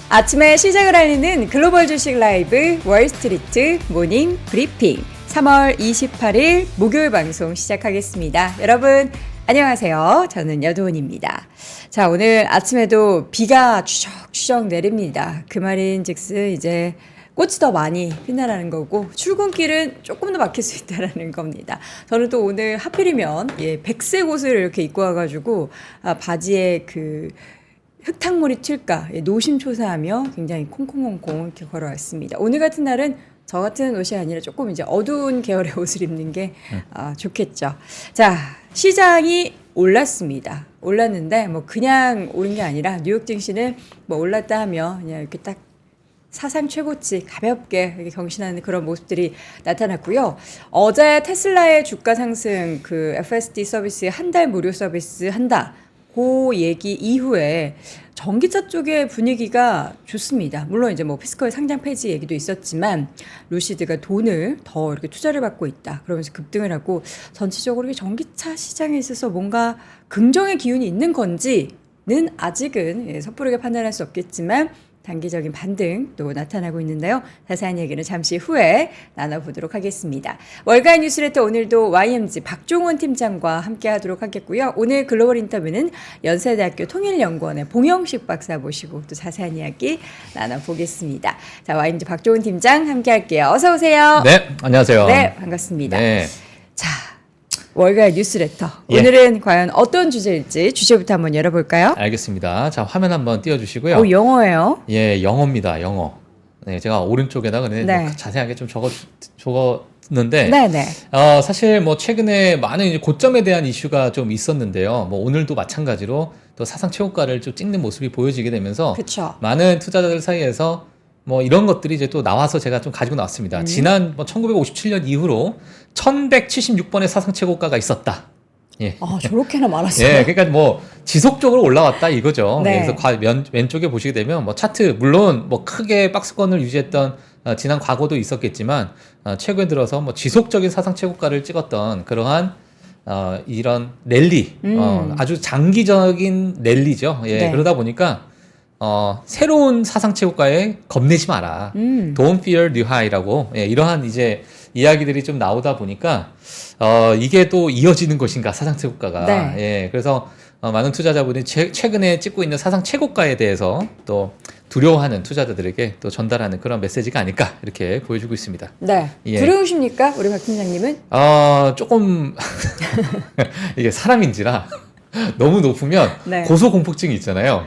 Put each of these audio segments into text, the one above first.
아침에 시작을 알리는 글로벌 주식 라이브 월스트리트 모닝 브리핑 3월 28일 목요일 방송 시작하겠습니다. 여러분 안녕하세요. 저는 여도은입니다. 자, 오늘 아침에도 비가 추적추적 내립니다. 그 말인즉슨 이제 꽃이 더 많이 피나라는 거고 출근길은 조금 더 막힐 수 있다는 겁니다. 저는 또 오늘 하필이면 백색 옷을 이렇게 입고 와가지고 바지에 그 흙탕물이 튈까 노심초사하며 굉장히 콩콩콩콩 이렇게 걸어왔습니다. 오늘 같은 날은 저 같은 옷이 아니라 조금 이제 어두운 계열의 옷을 입는 게 좋겠죠. 자, 시장이 올랐습니다. 올랐는데 뭐 그냥 오른 게 아니라 뉴욕 증시는 뭐 올랐다 하면 그냥 이렇게 딱 사상 최고치 가볍게 이렇게 경신하는 그런 모습들이 나타났고요. 어제 테슬라의 주가 상승, 그 FSD 서비스 한 달 무료 서비스 한다. 그 얘기 이후에 전기차 쪽의 분위기가 좋습니다. 물론 이제 뭐 피스컬 상장 폐지 얘기도 있었지만 루시드가 돈을 더 이렇게 투자를 받고 있다. 그러면서 급등을 하고 전체적으로 전기차 시장에 있어서 뭔가 긍정의 기운이 있는 건지는 아직은 섣부르게 판단할 수 없겠지만 단기적인 반등도 나타나고 있는데요. 자세한 얘기는 잠시 후에 나눠보도록 하겠습니다. 월간 뉴스레터 오늘도 YMG 박종원 팀장과 함께 하도록 하겠고요. 오늘 글로벌 인터뷰는 연세대학교 통일연구원의 봉영식 박사 모시고 또 자세한 이야기 나눠보겠습니다. 자, YMG 박종원 팀장 함께 할게요. 어서 오세요. 네, 안녕하세요. 네, 반갑습니다. 네. 자, 월간 뉴스레터. 오늘은 과연 어떤 주제일지 주제부터 한번 열어볼까요? 알겠습니다. 자, 화면 한번 띄워주시고요. 오, 영어예요? 예, 영어입니다. 영어. 네, 제가 오른쪽에다가 뭐 자세하게 좀 적었는데, 네네. 사실 뭐 최근에 많은 이제 고점에 대한 이슈가 좀 있었는데요. 뭐 오늘도 마찬가지로 또 사상 최고가를 좀 찍는 모습이 보여지게 되면서 그쵸. 많은 투자자들 사이에서 뭐 이런 것들이 이제 또 나와서 제가 좀 가지고 나왔습니다. 지난 뭐 1957년 이후로 1176번의 사상 최고가가 있었다. 예. 아, 저렇게나 많았어요? 예, 그러니까 뭐 지속적으로 올라왔다 이거죠. 네. 예, 그래서 왼쪽에 보시게 되면 뭐 차트 물론 뭐 크게 박스권을 유지했던 지난 과거도 있었겠지만 최근 들어서 뭐 지속적인 사상 최고가를 찍었던 그러한 이런 랠리, 아주 장기적인 랠리죠. 예, 네. 그러다 보니까 새로운 사상 최고가에 겁내지 마라. Don't fear new high라고 이러한 이제 이야기들이 좀 나오다 보니까 이게 또 이어지는 것인가 사상 최고가가. 네. 예, 그래서 많은 투자자분이 최근에 찍고 있는 사상 최고가에 대해서 또 두려워하는 투자자들에게 또 전달하는 그런 메시지가 아닐까 이렇게 보여주고 있습니다. 네. 예. 두려우십니까? 우리 박 팀장님은? 조금 이게 사람인지라 너무 높으면 네. 고소공포증이 있잖아요.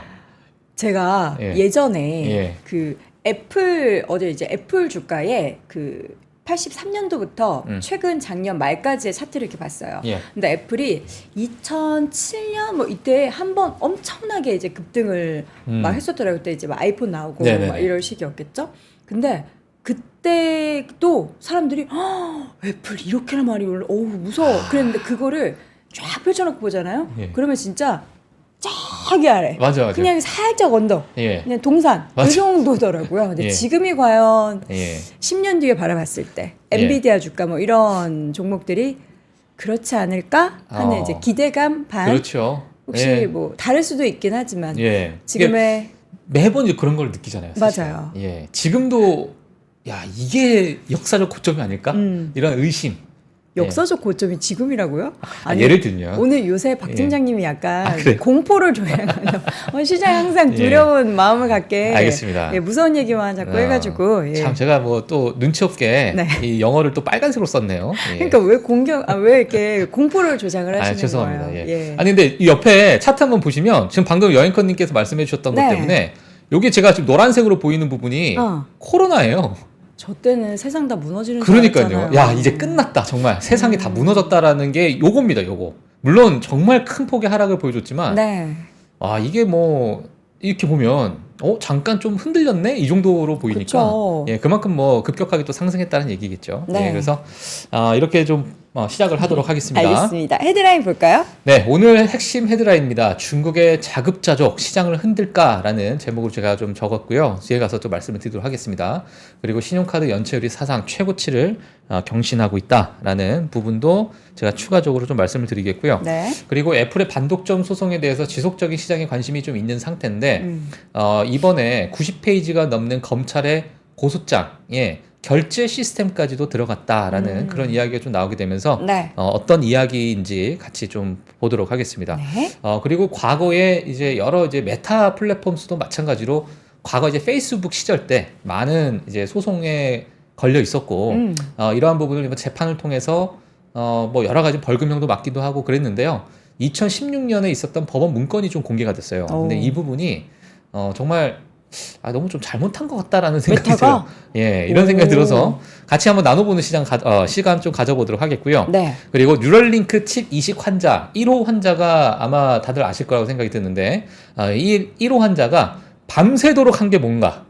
제가 예. 예전에 그 애플 어제 이제 애플 주가에 그 83년도부터 최근 작년 말까지의 차트를 이렇게 봤어요. 예. 근데 애플이 2007년 뭐 이때 한번 엄청나게 이제 급등을 막 했었더라고요. 그때 이제 막 아이폰 나오고 막 이럴 시기였겠죠. 근데 그때도 사람들이 애플 이렇게나 많이 올라, 어우 무서워. 그랬는데 그거를 쫙 펼쳐놓고 보잖아요. 예. 그러면 진짜 저기 아래, 맞아. 그냥 살짝 언덕, 예. 그냥 동산 맞아. 그 정도더라고요. 근데 예. 지금이 과연 예. 10년 뒤에 바라봤을 때 엔비디아 주가 뭐 이런 종목들이 그렇지 않을까 하는 이제 기대감 반. 그렇죠. 혹시 예. 뭐 다를 수도 있긴 하지만 예. 지금의 매번 이제 그런 걸 느끼잖아요. 사실. 맞아요. 예. 지금도 야 이게 역사적 고점이 아닐까? 이런 의심. 역사적 고점이 지금이라고요? 예를 들면 오늘 요새 박 팀장님이 약간 그래요? 공포를 조향하는 시장에 항상 두려운 마음을 갖게 알겠습니다. 무서운 얘기만 자꾸 해가지고 참 제가 뭐 또 눈치 없게 네. 이 영어를 또 빨간색으로 썼네요. 예. 그러니까 왜 이렇게 공포를 조장을 하시는 죄송합니다. 거예요? 예. 아니 근데 이 옆에 차트 한번 보시면 지금 방금 여행커님께서 말씀해 주셨던 것 때문에 여기 제가 지금 노란색으로 보이는 부분이 코로나예요. 저 때는 세상 다 무너지는 줄 그러니까요. 알았잖아요. 야 이제 끝났다 정말 세상이 다 무너졌다라는 게 요겁니다. 요거 물론 정말 큰 폭의 하락을 보여줬지만 이게 뭐 이렇게 보면 잠깐 좀 흔들렸네 이 정도로 보이니까 그쵸. 그만큼 뭐 급격하게 또 상승했다는 얘기겠죠. 네. 그래서 이렇게 좀 시작을 하도록 하겠습니다. 알겠습니다. 헤드라인 볼까요? 네, 오늘 핵심 헤드라인입니다. 중국의 자급자족 시장을 흔들까라는 제목으로 제가 좀 적었고요. 뒤에 가서 또 말씀을 드리도록 하겠습니다. 그리고 신용카드 연체율이 사상 최고치를 경신하고 있다라는 부분도 제가 추가적으로 좀 말씀을 드리겠고요. 네. 그리고 애플의 반독점 소송에 대해서 지속적인 시장에 관심이 좀 있는 상태인데 이번에 90페이지가 넘는 검찰의 고소장에 결제 시스템까지도 들어갔다라는 그런 이야기가 좀 나오게 되면서 네. 어떤 이야기인지 같이 좀 보도록 하겠습니다. 네. 그리고 과거에 이제 여러 이제 메타 플랫폼스도 마찬가지로 과거 이제 페이스북 시절 때 많은 이제 소송에 걸려 있었고 이러한 부분을 재판을 통해서 뭐 여러 가지 벌금형도 맞기도 하고 그랬는데요. 2016년에 있었던 법원 문건이 좀 공개가 됐어요. 근데 이 부분이 정말 너무 좀 잘못한 것 같다라는 생각이 들어요. 예, 이런 생각이 들어서 같이 한번 나눠보는 시간 좀 가져보도록 하겠고요. 네. 그리고 뉴럴링크 칩 이식 환자 1호 환자가 아마 다들 아실 거라고 생각이 드는데 이 1호 환자가 밤새도록 한 게 뭔가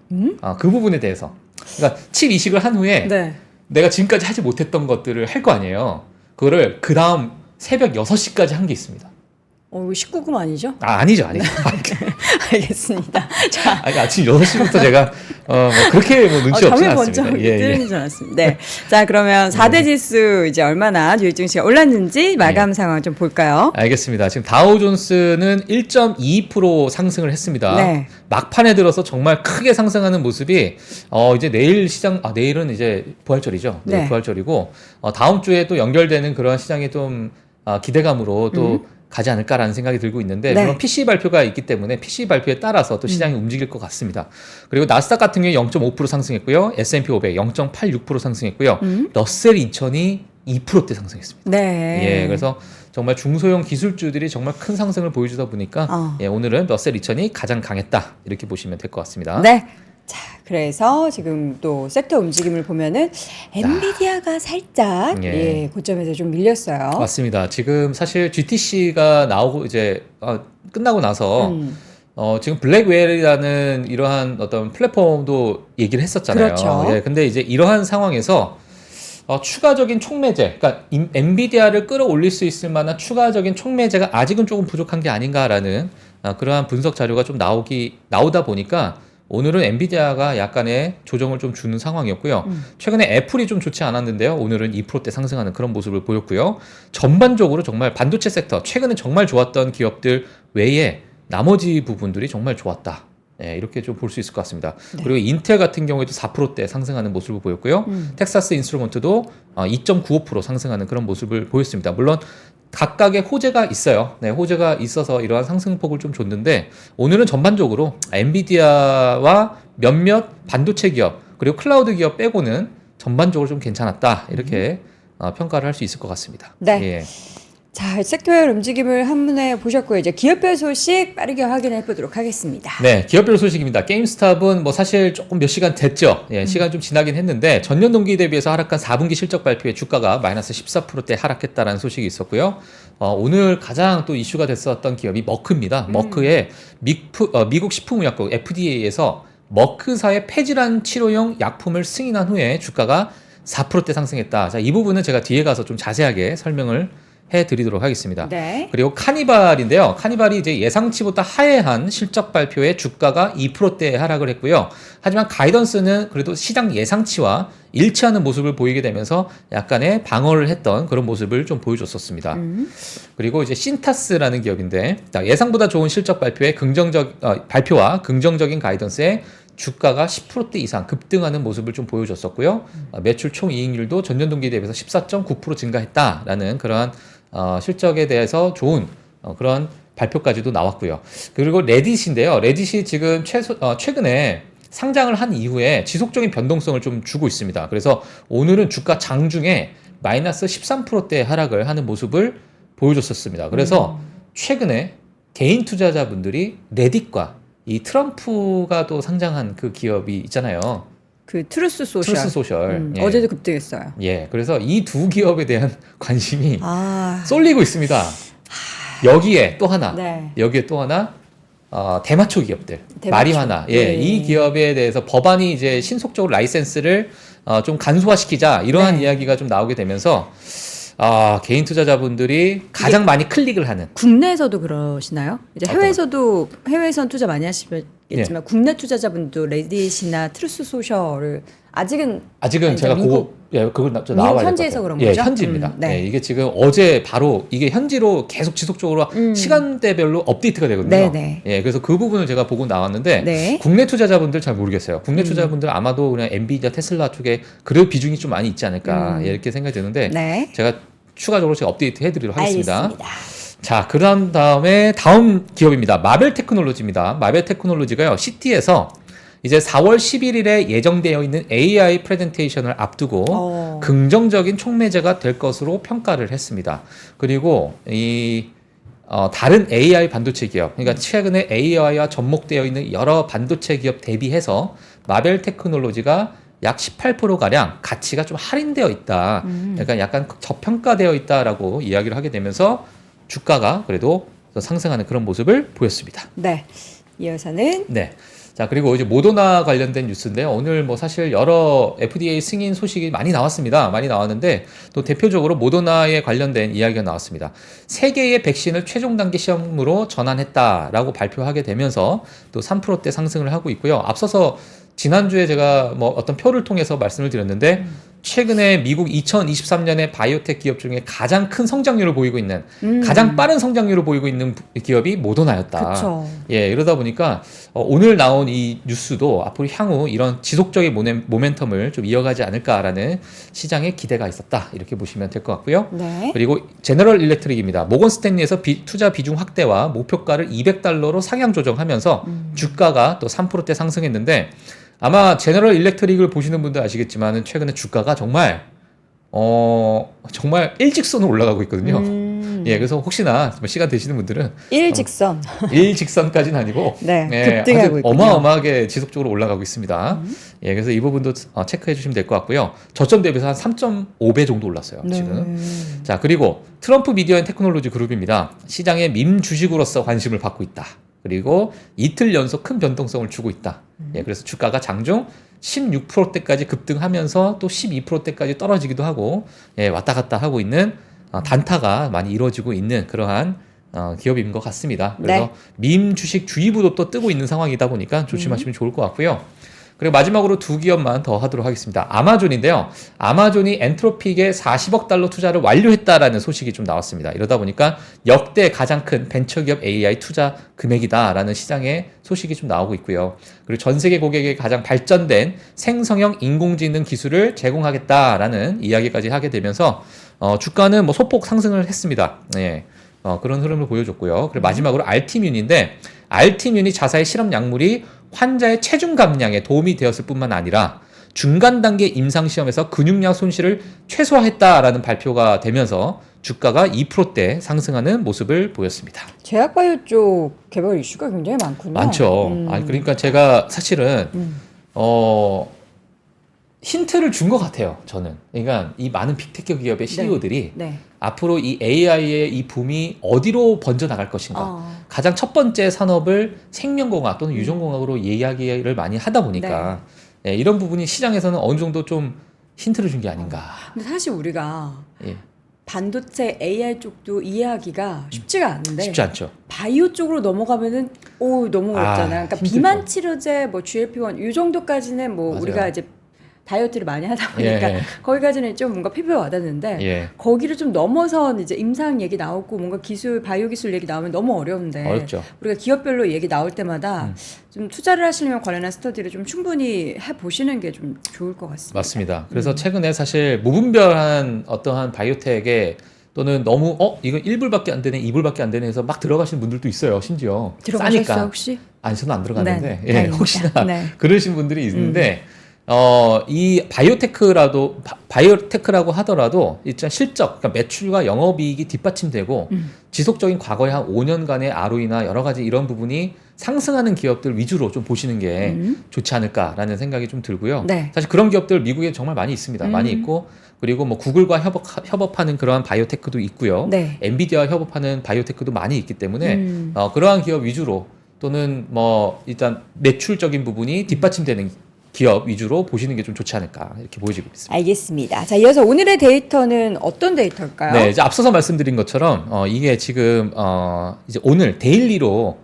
그 부분에 대해서 그러니까 칩 이식을 한 후에 네. 내가 지금까지 하지 못했던 것들을 할 거 아니에요. 그거를 그 다음 새벽 6시까지 한 게 있습니다. 이거 19금 아니죠? 아니죠. 알겠습니다. 자, 아니, 아침 6시부터 제가 뭐 그렇게 뭐 눈치 없지 잠이 먼저 않습니다. 뜨는 줄 알았습니다. 네. 자, 그러면 4대 지수 이제 얼마나 뉴욕 증시가 올랐는지 마감 상황 좀 볼까요? 알겠습니다. 지금 다우존스는 1.2% 상승을 했습니다. 네. 막판에 들어서 정말 크게 상승하는 모습이 이제 내일 시장 내일은 이제 부활절이죠. 네. 부활절이고 다음 주에 또 연결되는 그런 시장의 좀 기대감으로 또 가지 않을까라는 생각이 들고 있는데 네. 물론 PC 발표가 있기 때문에 PC 발표에 따라서 또 시장이 움직일 것 같습니다. 그리고 나스닥 같은 경우에 0.5% 상승했고요. S&P 500 0.86% 상승했고요. 러셀 2000이 2%대 상승했습니다. 네. 예, 그래서 정말 중소형 기술주들이 정말 큰 상승을 보여주다 보니까 오늘은 러셀 2000이 가장 강했다 이렇게 보시면 될 것 같습니다. 네. 자, 그래서 지금 또 섹터 움직임을 보면은 엔비디아가 살짝 고점에서 좀 밀렸어요. 맞습니다. 지금 사실 GTC가 나오고 이제 끝나고 나서 지금 블랙웰이라는 이러한 어떤 플랫폼도 얘기를 했었잖아요. 그렇죠. 예, 근데 이제 이러한 상황에서 추가적인 촉매제, 그러니까 엔비디아를 끌어올릴 수 있을 만한 추가적인 촉매제가 아직은 조금 부족한 게 아닌가라는 그러한 분석 자료가 좀 나오다 보니까 오늘은 엔비디아가 약간의 조정을 좀 주는 상황이었고요. 최근에 애플이 좀 좋지 않았는데요. 오늘은 2%대 상승하는 그런 모습을 보였고요. 전반적으로 정말 반도체 섹터, 최근에 정말 좋았던 기업들 외에 나머지 부분들이 정말 좋았다. 네, 이렇게 좀 볼 수 있을 것 같습니다. 네. 그리고 인텔 같은 경우에도 4%대 상승하는 모습을 보였고요. 텍사스 인스트루먼트도 2.95% 상승하는 그런 모습을 보였습니다. 물론 각각의 호재가 있어요. 네, 호재가 있어서 이러한 상승폭을 좀 줬는데 오늘은 전반적으로 엔비디아와 몇몇 반도체 기업 그리고 클라우드 기업 빼고는 전반적으로 좀 괜찮았다. 이렇게 평가를 할 수 있을 것 같습니다. 네. 예. 자, 섹터별 움직임을 한눈에 보셨고요. 이제 기업별 소식 빠르게 확인해 보도록 하겠습니다. 네, 기업별 소식입니다. 게임스탑은 뭐 사실 조금 몇 시간 됐죠. 예, 시간 좀 지나긴 했는데 전년 동기 대비해서 하락한 4분기 실적 발표에 주가가 마이너스 14%대 하락했다라는 소식이 있었고요. 오늘 가장 또 이슈가 됐었던 기업이 머크입니다. 머크의 미국 식품의약국 FDA에서 머크사의 폐질환 치료용 약품을 승인한 후에 주가가 4%대 상승했다. 자, 이 부분은 제가 뒤에 가서 좀 자세하게 설명을 해드리도록 하겠습니다. 네. 그리고 카니발인데요. 카니발이 이제 예상치보다 하회한 실적 발표에 주가가 2%대 하락을 했고요. 하지만 가이던스는 그래도 시장 예상치와 일치하는 모습을 보이게 되면서 약간의 방어를 했던 그런 모습을 좀 보여줬었습니다. 그리고 이제 신타스라는 기업인데 예상보다 좋은 실적 발표에 발표와 긍정적인 가이던스에 주가가 10%대 이상 급등하는 모습을 좀 보여줬었고요. 매출 총이익률도 전년 동기 대비해서 14.9% 증가했다라는 그러한 실적에 대해서 좋은 그런 발표까지도 나왔고요. 그리고 레딧인데요. 레딧이 지금 최근에 상장을 한 이후에 지속적인 변동성을 좀 주고 있습니다. 그래서 오늘은 주가 장중에 마이너스 13%대 하락을 하는 모습을 보여줬었습니다. 그래서 최근에 개인 투자자분들이 레딧과 이 트럼프가 또 상장한 그 기업이 있잖아요. 그 트루스 소셜. 예. 어제도 급등했어요. 예, 그래서 이 두 기업에 대한 관심이 쏠리고 있습니다. 여기에 또 하나, 대마초 기업들, 마리화나, 이 기업에 대해서 법안이 이제 신속적으로 라이센스를 좀 간소화시키자 이러한 이야기가 좀 나오게 되면서 개인 투자자분들이 가장 많이 클릭을 하는. 국내에서도 그러시나요? 이제 어떤 해외에선 투자 많이 하시겠지만 국내 투자자분도 레딧이나 트루스 소셜을 아직은 제가 미국, 그걸 나와야 될 현지에서 것 같아요. 그런 거죠? 현지입니다. 네. 이게 지금 어제 바로 이게 현지로 계속 지속적으로 시간대별로 업데이트가 되거든요. 네네. 그래서 그 부분을 제가 보고 나왔는데 네. 국내 투자자분들 잘 모르겠어요. 국내 투자자분들 아마도 그냥 엔비디아, 테슬라 쪽에 그래도 비중이 좀 많이 있지 않을까 이렇게 생각이 드는데 네. 제가 추가적으로 제가 업데이트 해드리도록 하겠습니다. 알겠습니다. 자, 그런 다음에 다음 기업입니다. 마벨 테크놀로지입니다. 마벨 테크놀로지가요, CT에서 이제 4월 11일에 예정되어 있는 AI 프레젠테이션을 앞두고 긍정적인 촉매제가 될 것으로 평가를 했습니다. 그리고 다른 AI 반도체 기업, 그러니까 최근에 AI와 접목되어 있는 여러 반도체 기업 대비해서 마벨 테크놀로지가 약 18%가량 가치가 좀 할인되어 있다. 약간 저평가되어 있다라고 이야기를 하게 되면서 주가가 그래도 상승하는 그런 모습을 보였습니다. 네. 이어서는 네. 자, 그리고 이제 모더나 관련된 뉴스인데요. 오늘 뭐 사실 여러 FDA 승인 소식이 많이 나왔습니다. 많이 나왔는데 또 대표적으로 모더나에 관련된 이야기가 나왔습니다. 3개의 백신을 최종 단계 시험으로 전환했다라고 발표하게 되면서 또 3%대 상승을 하고 있고요. 앞서서 지난주에 제가 뭐 어떤 표를 통해서 말씀을 드렸는데 최근에 미국 2023년에 바이오텍 기업 중에 가장 큰 성장률을 보이고 있는 가장 빠른 성장률을 보이고 있는 기업이 모더나였다. 그쵸. 이러다 보니까 오늘 나온 이 뉴스도 앞으로 향후 이런 지속적인 모멘텀을 좀 이어가지 않을까라는 시장의 기대가 있었다. 이렇게 보시면 될 것 같고요. 네. 그리고 제너럴 일렉트릭입니다. 모건 스탠리에서 투자 비중 확대와 목표가를 $200로 상향 조정하면서 주가가 또 3%대 상승했는데 아마 제너럴 일렉트릭을 보시는 분들 아시겠지만 최근에 주가가 정말 일직선으로 올라가고 있거든요. 그래서 혹시나 시간 되시는 분들은 일직선. 일직선까지는 아니고 급등하고 있군요. 어마어마하게 지속적으로 올라가고 있습니다. 그래서 이 부분도 체크해 주시면 될 것 같고요. 저점 대비해서 한 3.5배 정도 올랐어요. 지금. 자, 그리고 트럼프 미디어 앤 테크놀로지 그룹입니다. 시장의 밈 주식으로서 관심을 받고 있다. 그리고 이틀 연속 큰 변동성을 주고 있다. 그래서 주가가 장중 16%대까지 급등하면서 또 12%대까지 떨어지기도 하고 왔다 갔다 하고 있는 단타가 많이 이루어지고 있는 그러한 기업인 것 같습니다. 그래서 밈 주식 주의보도 또 뜨고 있는 상황이다 보니까 조심하시면 좋을 것 같고요. 그리고 마지막으로 두 기업만 더 하도록 하겠습니다. 아마존인데요. 아마존이 엔트로픽에 $40억 투자를 완료했다라는 소식이 좀 나왔습니다. 이러다 보니까 역대 가장 큰 벤처기업 AI 투자 금액이다라는 시장의 소식이 좀 나오고 있고요. 그리고 전 세계 고객에 가장 발전된 생성형 인공지능 기술을 제공하겠다라는 이야기까지 하게 되면서 주가는 뭐 소폭 상승을 했습니다. 그런 흐름을 보여줬고요. 그리고 마지막으로 알티뮴인데 알티뮴이 자사의 실험 약물이 환자의 체중 감량에 도움이 되었을 뿐만 아니라 중간 단계 임상시험에서 근육량 손실을 최소화했다라는 발표가 되면서 주가가 2%대 상승하는 모습을 보였습니다. 제약바이오 쪽 개발 이슈가 굉장히 많군요. 많죠. 그러니까 제가 사실은 힌트를 준 것 같아요. 저는. 그러니까 이 많은 빅테크 기업의 CEO들이 앞으로 이 AI의 이 붐이 어디로 번져 나갈 것인가. 가장 첫 번째 산업을 생명공학 또는 유전공학으로 이야기를 많이 하다 보니까 이런 부분이 시장에서는 어느 정도 좀 힌트를 준 게 아닌가. 근데 사실 우리가 반도체 AI 쪽도 이해하기가 쉽지가 않은데 쉽지 않죠. 바이오 쪽으로 넘어가면은 너무 어렵잖아요. 그러니까 힘들죠. 비만 치료제, 뭐 GLP-1 이 정도까지는 뭐 맞아요. 우리가 이제 다이어트를 많이 하다 보니까 거기까지는 좀 뭔가 피부에 와닿는데 거기를 좀 넘어선 이제 임상 얘기 나오고 뭔가 기술, 바이오 기술 얘기 나오면 너무 어려운데 어렵죠. 우리가 기업별로 얘기 나올 때마다 좀 투자를 하시려면 관련한 스터디를 좀 충분히 해보시는 게 좀 좋을 것 같습니다. 맞습니다. 그래서 최근에 사실 무분별한 어떠한 바이오텍에 또는 너무 이거 1불밖에 안 되네, 2불밖에 안 되네 해서 막 들어가시는 분들도 있어요. 심지어 들어가셨어요 싸니까. 혹시? 아니 저는 안 들어갔는데 다행입니다. 혹시나 네. 그러신 분들이 있는데 이 바이오테크라고 하더라도 일단 실적, 그러니까 매출과 영업이익이 뒷받침되고 지속적인 과거의 한 5년간의 ROE나 여러 가지 이런 부분이 상승하는 기업들 위주로 좀 보시는 게 좋지 않을까라는 생각이 좀 들고요. 사실 그런 기업들 미국에 정말 많이 있습니다. 많이 있고 그리고 뭐 구글과 협업하는 그러한 바이오테크도 있고요. 엔비디아와 협업하는 바이오테크도 많이 있기 때문에 그러한 기업 위주로 또는 뭐 일단 매출적인 부분이 뒷받침되는 기업 위주로 보시는 게 좀 좋지 않을까 이렇게 보여지고 있습니다. 알겠습니다. 자, 이어서 오늘의 데이터는 어떤 데이터일까요? 네, 이제 앞서서 말씀드린 것처럼 이게 지금 이제 오늘 데일리로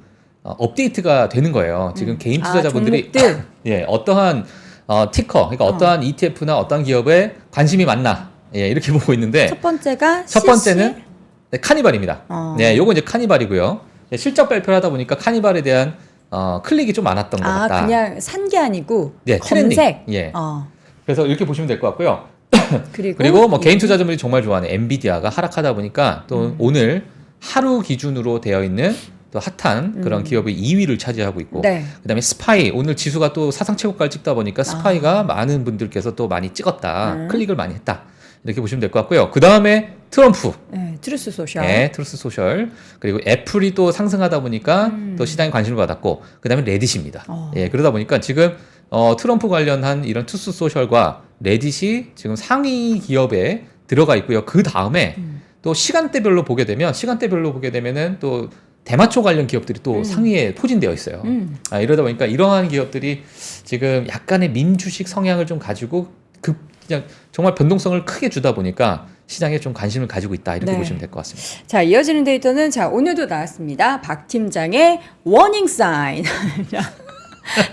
업데이트가 되는 거예요. 지금 개인 투자자분들이 종목들. 예, 어떠한 티커, 그러니까 어떠한 ETF나 어떠한 기업에 관심이 많나 예, 이렇게 보고 있는데 첫 번째가 첫 번째는 네, 카니발입니다. 네, 요거 이제 카니발이고요. 네, 실적 발표를 하다 보니까 카니발에 대한 클릭이 좀 많았던 것 같다. 그냥 산 게 아니고 네, 검색. 트렌딩. 예. 그래서 이렇게 보시면 될 것 같고요. 그리고 뭐 개인 투자자분들이 정말 좋아하는 엔비디아가 하락하다 보니까 또 오늘 하루 기준으로 되어 있는 또 핫한 그런 기업의 2위를 차지하고 있고 네. 그다음에 스파이 오늘 지수가 또 사상 최고가를 찍다 보니까 스파이가 많은 분들께서 또 많이 찍었다. 클릭을 많이 했다. 이렇게 보시면 될 것 같고요. 그 다음에 트럼프. 네, 트루스 소셜. 네, 트루스 소셜. 그리고 애플이 또 상승하다 보니까 또 시장에 관심을 받았고, 그 다음에 레딧입니다. 예, 그러다 보니까 지금 트럼프 관련한 이런 트루스 소셜과 레딧이 지금 상위 기업에 들어가 있고요. 그 다음에 또 시간대별로 보게 되면은 또 대마초 관련 기업들이 또 상위에 포진되어 있어요. 이러다 보니까 이러한 기업들이 지금 약간의 민주식 성향을 좀 가지고 그냥 정말 변동성을 크게 주다 보니까 시장에 좀 관심을 가지고 있다 이렇게 네. 보시면 될 것 같습니다. 자, 이어지는 데이터는 자, 오늘도 나왔습니다. 박 팀장의 워닝 사인.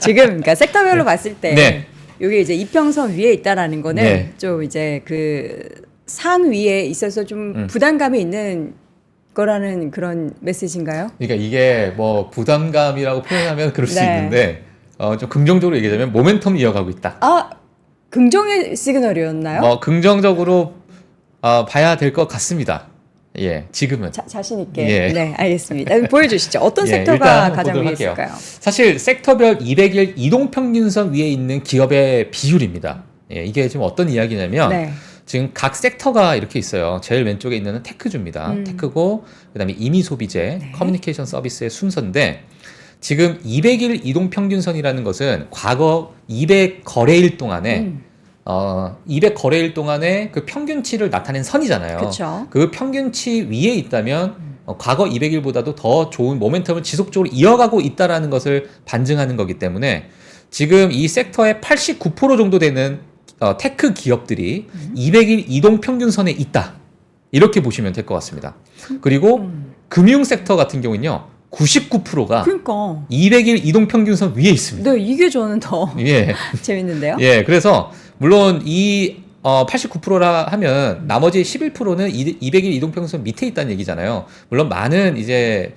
지금 그러니까 섹터별로 봤을 때 네. 이게 이제 이평선 위에 있다라는 거는 네. 좀 이제 그 상위에 있어서 좀 부담감이 있는 거라는 그런 메시지인가요? 그러니까 이게 뭐 부담감이라고 표현하면 그럴 수 네. 있는데 좀 긍정적으로 얘기하자면 모멘텀 이어가고 있다. 긍정의 시그널이었나요? 뭐 긍정적으로 봐야 될 것 같습니다. 예, 지금은. 자신 있게. 예. 네, 알겠습니다. 보여주시죠. 어떤 예, 섹터가 일단 가장 보도록 위에 할게요. 있을까요? 사실 섹터별 200일 이동평균선 위에 있는 기업의 비율입니다. 예, 이게 지금 어떤 이야기냐면 네. 지금 각 섹터가 이렇게 있어요. 제일 왼쪽에 있는 테크주입니다. 테크고 그다음에 임의소비재, 네. 커뮤니케이션 서비스의 순서인데 지금 200일 이동평균선이라는 것은 과거 200거래일 동안에 200거래일 동안에 그 평균치를 나타낸 선이잖아요. 그쵸. 그 평균치 위에 있다면 과거 200일보다도 더 좋은 모멘텀을 지속적으로 이어가고 있다라는 것을 반증하는 거기 때문에 지금 이 섹터의 89% 정도 되는 테크 기업들이 200일 이동 평균선에 있다. 이렇게 보시면 될 것 같습니다. 그리고 금융 섹터 같은 경우는요. 99%가 그러니까. 200일 이동 평균선 위에 있습니다. 네, 이게 저는 더 예. 재밌는데요. 예. 그래서 물론 이 89%라 하면 나머지 11%는 200일 이동 평균선 밑에 있다는 얘기잖아요. 물론 많은 이제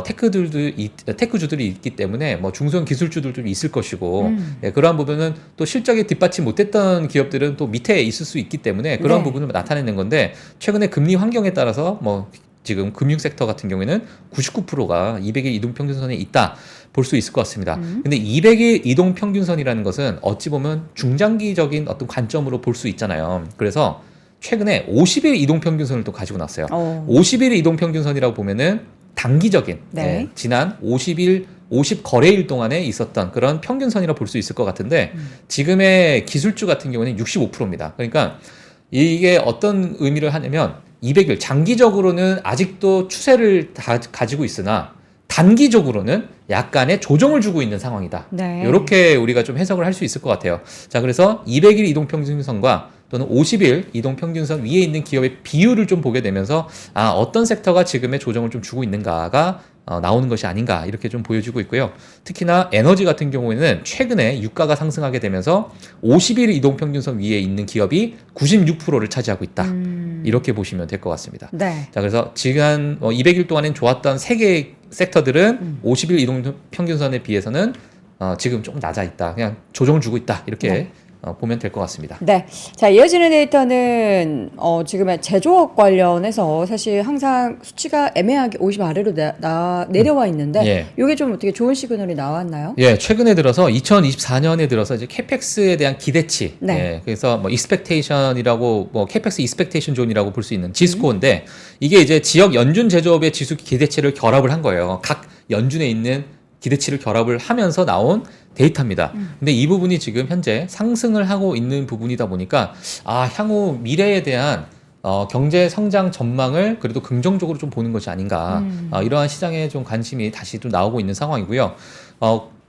테크주들이 있기 때문에 뭐 중소형 기술주들도 좀 있을 것이고 예, 그러한 부분은 또 실적이 뒷받침 못했던 기업들은 또 밑에 있을 수 있기 때문에 그런 네. 부분을 부분을 나타내는 건데 최근에 금리 환경에 따라서 뭐 지금 금융 섹터 같은 경우에는 99%가 200일 이동 평균선에 있다 볼 수 있을 것 같습니다. 근데 200일 이동 평균선이라는 것은 어찌 보면 중장기적인 어떤 관점으로 볼 수 있잖아요. 그래서 최근에 50일 이동 평균선을 또 가지고 났어요. 50일 이동 평균선이라고 보면은 단기적인 네. 예, 지난 50거래일 동안에 있었던 그런 평균선이라고 볼 수 있을 것 같은데 지금의 기술주 같은 경우는 65%입니다. 그러니까 이게 어떤 의미를 하냐면 200일 장기적으로는 아직도 추세를 가지고 있으나 단기적으로는 약간의 조정을 주고 있는 상황이다. 네. 이렇게 우리가 좀 해석을 할 수 있을 것 같아요. 자, 그래서 200일 이동평균선과 또는 50일 이동평균선 위에 있는 기업의 비율을 좀 보게 되면서 어떤 섹터가 지금의 조정을 좀 주고 있는가가 나오는 것이 아닌가 이렇게 좀 보여지고 있고요. 특히나 에너지 같은 경우에는 최근에 유가가 상승하게 되면서 50일 이동평균선 위에 있는 기업이 96%를 차지하고 있다. 이렇게 보시면 될 것 같습니다. 네. 자, 그래서 지난 200일 동안엔 좋았던 세 개의 섹터들은 50일 이동평균선에 비해서는 지금 조금 낮아 있다. 그냥 조정을 주고 있다. 이렇게 네. 보면 될 것 같습니다. 네. 자, 이어지는 데이터는 지금의 제조업 관련해서 사실 항상 수치가 애매하게 50 아래로 내려와 있는데 예. 이게 좀 어떻게 좋은 시그널이 나왔나요? 예, 최근에 들어서 2024년에 들어서 이제 캐펙스에 대한 기대치, 네. 예, 그래서 뭐 익스펙테이션이라고 뭐 캐펙스 익스펙테이션 존이라고 볼 수 있는 지스코인데 이게 이제 지역 연준 제조업의 지수 기대치를 결합을 한 거예요. 각 연준에 있는 기대치를 결합을 하면서 나온 데이터입니다. 근데 이 부분이 지금 현재 상승을 하고 있는 부분이다 보니까 향후 미래에 대한 경제 성장 전망을 그래도 긍정적으로 좀 보는 것이 아닌가. 이러한 시장에 좀 관심이 다시 좀 나오고 있는 상황이고요.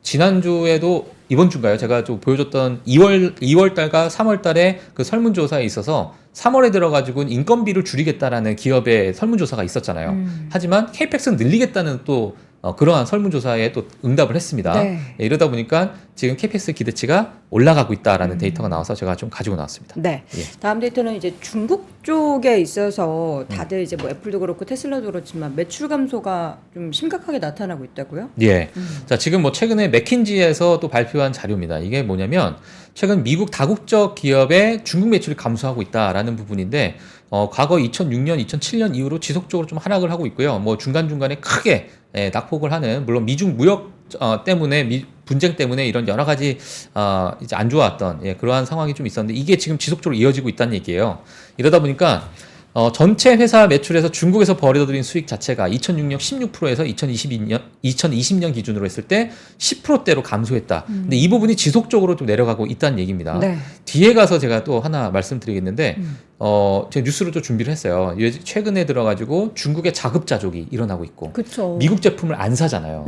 지난주에도 이번 주인가요? 제가 좀 보여줬던 2월 달과 3월 달에 그 설문조사에 있어서 3월에 들어가지고는 인건비를 줄이겠다라는 기업의 설문조사가 있었잖아요. 하지만 KPX는 늘리겠다는 또 그러한 설문조사에 또 응답을 했습니다. 네. 이러다 보니까 지금 KPX 기대치가 올라가고 있다라는 데이터가 나와서 제가 좀 가지고 나왔습니다. 네. 예. 다음 데이터는 이제 중국 쪽에 있어서 다들 이제 뭐 애플도 그렇고 테슬라도 그렇지만 매출 감소가 좀 심각하게 나타나고 있다고요? 예. 자, 지금 뭐 최근에 맥킨지에서 또 발표한 자료입니다. 이게 뭐냐면 최근 미국 다국적 기업의 중국 매출이 감소하고 있다라는 부분인데 과거 2006년, 2007년 이후로 지속적으로 좀 하락을 하고 있고요. 뭐 중간중간에 크게 낙폭을 하는 물론 미중 무역 때문에 분쟁 때문에 이런 여러 가지 이제 안 좋았던 그러한 상황이 좀 있었는데 이게 지금 지속적으로 이어지고 있다는 얘기예요. 이러다 보니까 전체 회사 매출에서 중국에서 벌어들인 수익 자체가 2006년 16%에서 2020년 기준으로 했을 때 10%대로 감소했다. 근데 이 부분이 지속적으로 좀 내려가고 있다는 얘기입니다. 네. 뒤에 가서 제가 또 하나 말씀드리겠는데 제가 뉴스를 좀 준비를 했어요. 최근에 들어가지고 중국의 자급자족이 일어나고 있고 그렇죠. 미국 제품을 안 사잖아요.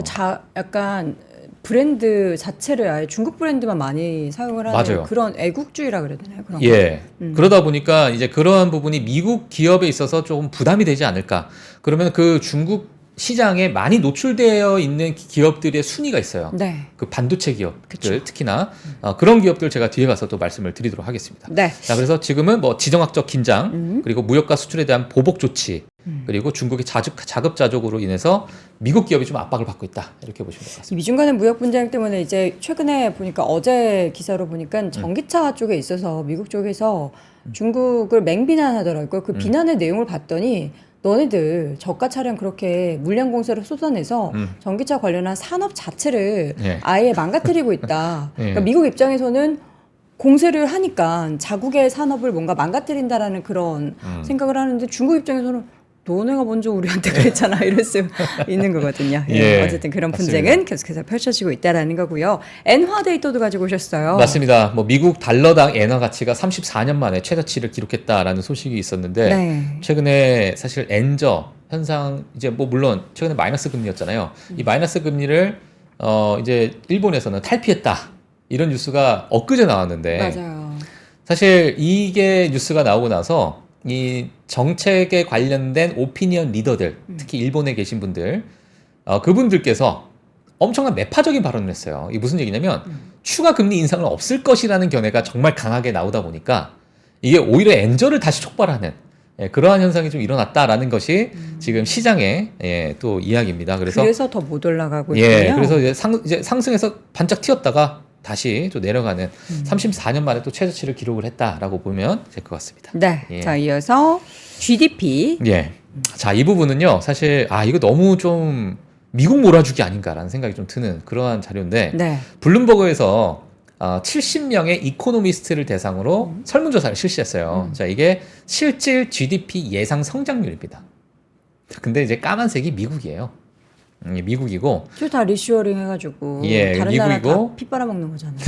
약간 브랜드 자체를 아예 중국 브랜드만 많이 사용을 하는 맞아요. 그런 애국주의라 그래야 되나요? 그런 거. 예. 그러다 보니까 이제 그러한 부분이 미국 기업에 있어서 조금 부담이 되지 않을까. 그러면 그 중국 시장에 많이 노출되어 있는 기업들의 순위가 있어요. 네. 그 반도체 기업들 그쵸. 특히나 그런 기업들 제가 뒤에 가서 또 말씀을 드리도록 하겠습니다. 네. 자, 그래서 지금은 뭐 지정학적 긴장 그리고 무역과 수출에 대한 보복 조치 그리고 중국의 자급자족으로 인해서 미국 기업이 좀 압박을 받고 있다 이렇게 보시면 될 것 같습니다. 이 미중 간의 무역 분쟁 때문에 이제 최근에 보니까 어제 기사로 보니까 전기차 쪽에 있어서 미국 쪽에서 중국을 맹비난하더라고요. 그 비난의 내용을 봤더니 너네들 저가 차량 그렇게 물량 공세를 쏟아내서 전기차 관련한 산업 자체를 예. 아예 망가뜨리고 있다. 예. 그러니까 미국 입장에서는 공세를 하니까 자국의 산업을 뭔가 망가뜨린다라는 그런 생각을 하는데 중국 입장에서는 너네가 먼저 우리한테 그랬잖아 이럴 수 있는 거거든요. 예, 어쨌든 그런 맞습니다. 분쟁은 계속해서 펼쳐지고 있다라는 거고요. 엔화 데이터도 가지고 오셨어요. 맞습니다. 뭐 미국 달러당 엔화 가치가 34년 만에 최저치를 기록했다라는 소식이 있었는데 네. 최근에 사실 엔저 현상 이제 뭐 물론 최근에 마이너스 금리였잖아요. 이 마이너스 금리를 이제 일본에서는 탈피했다 이런 뉴스가 엊그제 나왔는데 맞아요. 사실 이게 뉴스가 나오고 나서 이 정책에 관련된 오피니언 리더들 특히 일본에 계신 분들 그분들께서 엄청난 매파적인 발언을 했어요. 이게 무슨 얘기냐면 추가 금리 인상은 없을 것이라는 견해가 정말 강하게 나오다 보니까 이게 오히려 엔저를 다시 촉발하는 그러한 현상이 좀 일어났다라는 것이 지금 시장의 또 이야기입니다. 그래서 더 못 올라가고 예, 있군요. 그래서 이제 상승해서 반짝 튀었다가 다시 좀 내려가는 34년 만에 또 최저치를 기록을 했다라고 보면 될 것 같습니다. 네. 예. 자, 이어서 GDP. 예. 자, 이 부분은요, 사실, 이거 너무 좀 미국 몰아주기 아닌가라는 생각이 좀 드는 그러한 자료인데, 네. 블룸버그에서 70명의 이코노미스트를 대상으로 설문조사를 실시했어요. 자, 이게 실질 GDP 예상 성장률입니다. 근데 이제 까만색이 미국이에요. 미국이고, 다 리슈어링 해가지고 예, 다른 나라 미국이고, 다 피 빨아먹는 거잖아요.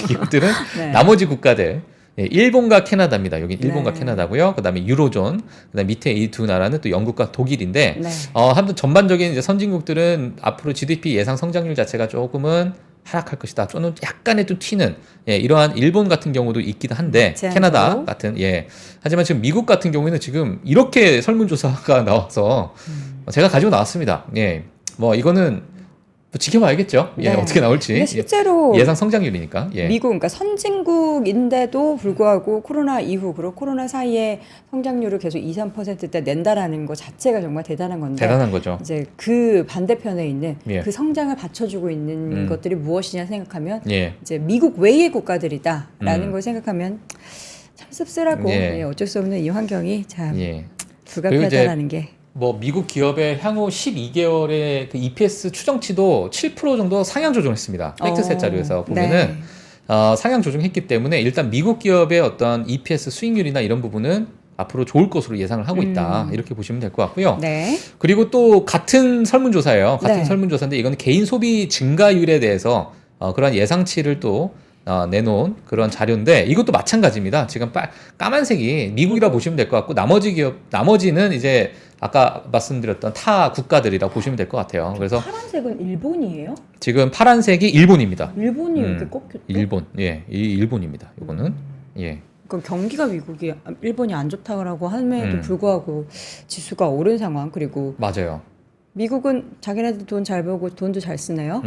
기업들은 네. 나머지 국가들 일본과 캐나다입니다. 여기 일본과 네. 캐나다고요. 그다음에 유로존, 그다음 밑에 이 두 나라는 또 영국과 독일인데 네. 아무튼 전반적인 이제 선진국들은 앞으로 GDP 예상 성장률 자체가 조금은 하락할 것이다. 또는 약간의 좀 튀는 이러한 일본 같은 경우도 있기도 한데 제한적으로. 캐나다 같은 하지만 지금 미국 같은 경우에는 지금 이렇게 설문조사가 나와서 제가 가지고 나왔습니다. 뭐 이거는 또 지켜봐야겠죠. 네. 어떻게 나올지. 근데 실제로 예상 성장률이니까. 미국, 그러니까 선진국인데도 불구하고 코로나 이후 그리고 코로나 사이에 성장률을 계속 2, 3%대 낸다라는 것 자체가 정말 대단한 건데 대단한 거죠. 이제 그 반대편에 있는 예. 그 성장을 받쳐주고 있는 것들이 무엇이냐 생각하면 예. 이제 미국 외의 국가들이다라는 걸 생각하면 참 씁쓸하고 어쩔 수 없는 이 환경이 참 예. 불가피하다라는 게. 뭐 미국 기업의 향후 12개월의 그 EPS 추정치도 7% 정도 상향 조정했습니다. 팩트셋 자료에서 보면은 상향 조정했기 때문에 일단 미국 기업의 어떤 EPS 수익률이나 이런 부분은 앞으로 좋을 것으로 예상을 하고 있다. 이렇게 보시면 될 것 같고요. 네. 그리고 또 같은 설문조사예요. 같은 네. 설문조사인데 이건 개인 소비 증가율에 대해서 그런 예상치를 또 내놓은 그런 자료인데 이것도 마찬가지입니다. 지금 까만색이 미국이라 보시면 될 것 같고 나머지는 이제 아까 말씀드렸던 타 국가들이라고 보시면 될 것 같아요. 그래서 파란색은 일본이에요? 지금 파란색이 일본입니다. 일본이 이렇게 꺾였죠? 일본, 예, 이 일본입니다. 이거는 예. 그럼 경기가 미국이 일본이 안 좋다고 함에도 불구하고 지수가 오른 상황. 그리고 맞아요. 미국은 자기네들 돈 잘 벌고 돈도 잘 쓰네요.